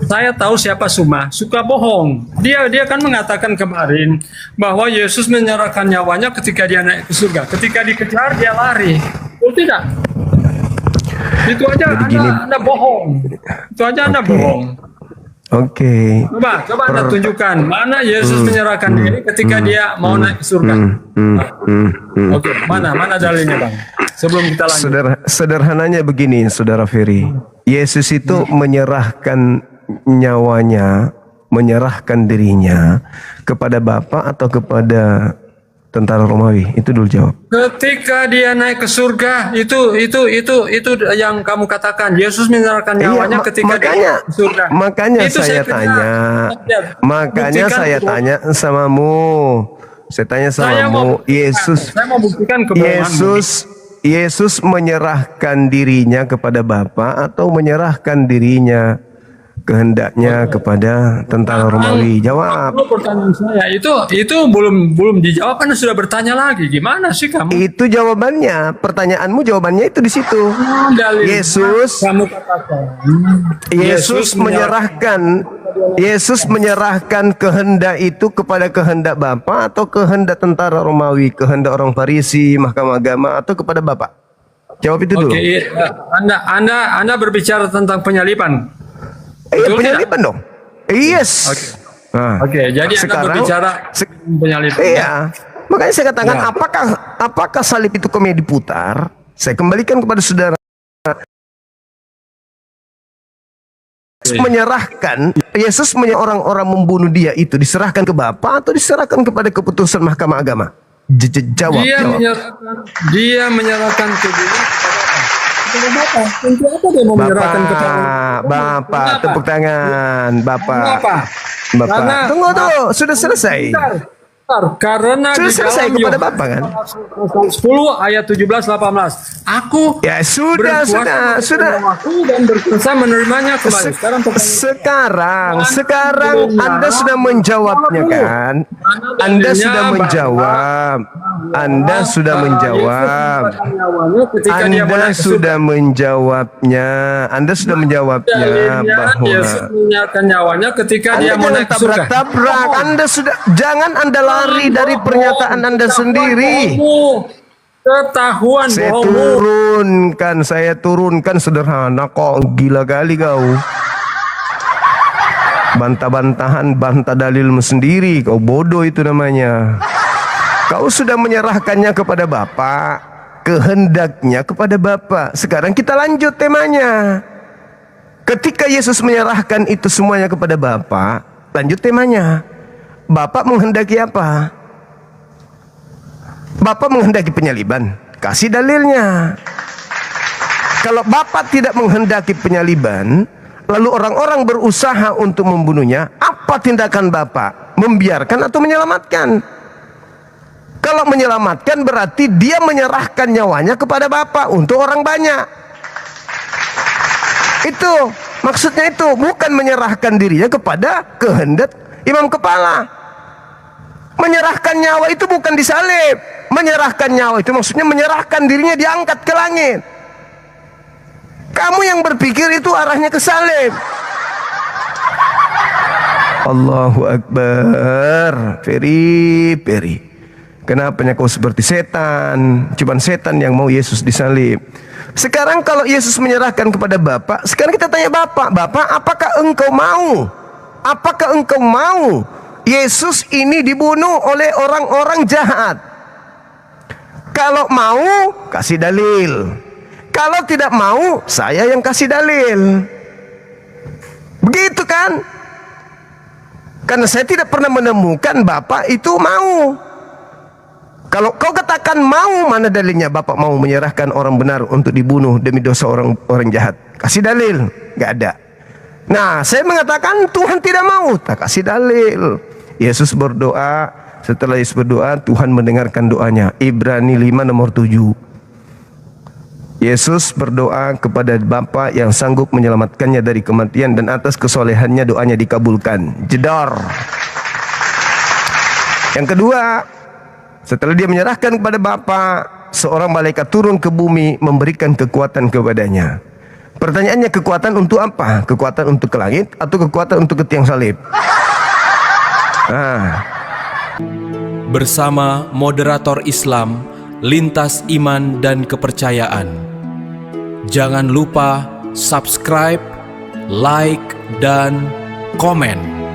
Saya tahu siapa Suma, suka bohong. Dia kan mengatakan kemarin bahwa Yesus menyerahkan nyawanya ketika dia naik ke surga. Ketika dikejar dia lari. Betul tidak? Itu aja Anda bohong. Itu aja Anda bohong. Oke. Coba Anda tunjukkan mana Yesus menyerahkan diri ketika dia mau naik ke surga. Oke, mana dalilnya, Bang? Sebelum kita lanjut. Sederhananya begini, Saudara Ferry. Yesus itu menyerahkan nyawanya, menyerahkan dirinya kepada Bapa atau kepada tentara Romawi? Itu dulu jawab. Ketika dia naik ke surga, itu yang kamu katakan. Yesus menyerahkan nyawanya ketika dia ke surga. Makanya saya tanya samamu. Saya tanya samamu, Yesus menyerahkan dirinya kepada Bapa atau menyerahkan dirinya kehendaknya kepada tentara Romawi? Jawab. Pertanyaan saya itu belum dijawab, Anda sudah bertanya lagi. Gimana sih kamu? Itu jawabannya. Pertanyaanmu jawabannya itu di situ. Yesus menyerahkan kehendak itu kepada kehendak Bapa atau kehendak tentara Romawi, kehendak orang Farisi, mahkamah agama, atau kepada Bapa? Jawab itu dulu. Oke, Anda berbicara tentang penyaliban. Iya, penyaliban dong. Yes. Oke, jadi sekarang Anda berbicara penyaliban. Iya. Makanya saya katakan, apakah salib itu kemudian diputar? Saya kembalikan kepada saudara. Yesus orang-orang membunuh dia itu diserahkan ke Bapa atau diserahkan kepada keputusan mahkamah agama? Jawab. Dia menyerahkan ke dia kepada Bapa. Tentu apa dia mau menyerahkan kepada Bapa? Tepuk tangan, Bapa. Tunggu, sudah selesai. Karena sudah selesai kepada Bapa kan? 10 ayat 17-18. Aku sudah dan berkuasa menerimanya kembali. Sekarang Anda sudah menjawabnya kan? Anda sudah menjawab. Anda sudah menjawabnya bahwa Yesus menyerahkan nyawanya ketika dia mau naik ke surga. Tabrak. Jangan Anda lari dari pernyataan Anda sendiri. Ketahuan saya turunkan sederhana kok, gila kali kau. Bantah-bantahan, bantah dalilmu sendiri, kau bodoh itu namanya. Kau sudah menyerahkannya kepada Bapa, kehendaknya kepada Bapa. Sekarang kita lanjut temanya. Ketika Yesus menyerahkan itu semuanya kepada Bapa, lanjut temanya. Bapak menghendaki apa? Bapak menghendaki penyaliban. Kasih dalilnya. Kalau Bapak tidak menghendaki penyaliban, lalu orang-orang berusaha untuk membunuhnya, apa tindakan Bapak? Membiarkan atau menyelamatkan? Kalau menyelamatkan berarti dia menyerahkan nyawanya kepada Bapa untuk orang banyak. Itu maksudnya, itu bukan menyerahkan dirinya kepada kehendak imam kepala. Menyerahkan nyawa itu bukan disalib. Menyerahkan nyawa itu maksudnya menyerahkan dirinya, diangkat ke langit. Kamu yang berpikir itu arahnya ke salib. Allahu Akbar. Ferry. Kenapanya kau seperti setan? Cuman setan yang mau Yesus disalib. Sekarang kalau Yesus menyerahkan kepada Bapa, sekarang kita tanya Bapa, apakah engkau mau? Apakah engkau mau Yesus ini dibunuh oleh orang-orang jahat? Kalau mau, kasih dalil. Kalau tidak mau, saya yang kasih dalil. Begitu kan? Karena saya tidak pernah menemukan Bapak itu mau. Kalau kau katakan mau, mana dalilnya Bapak mau menyerahkan orang benar untuk dibunuh demi dosa orang jahat? Kasih dalil. Gak ada. Nah, saya mengatakan Tuhan tidak mau. Tak kasih dalil. Yesus berdoa. Setelah Yesus berdoa, Tuhan mendengarkan doanya. Ibrani 5 nomor 7. Yesus berdoa kepada Bapa yang sanggup menyelamatkannya dari kematian, dan atas kesolehannya doanya dikabulkan. Jedor. Yang kedua, setelah dia menyerahkan kepada Bapa, seorang malaikat turun ke bumi memberikan kekuatan kepadanya. Pertanyaannya, kekuatan untuk apa? Kekuatan untuk ke langit atau kekuatan untuk ke tiang salib? Bersama moderator Islam Lintas Iman dan Kepercayaan. Jangan lupa subscribe, like, dan komen.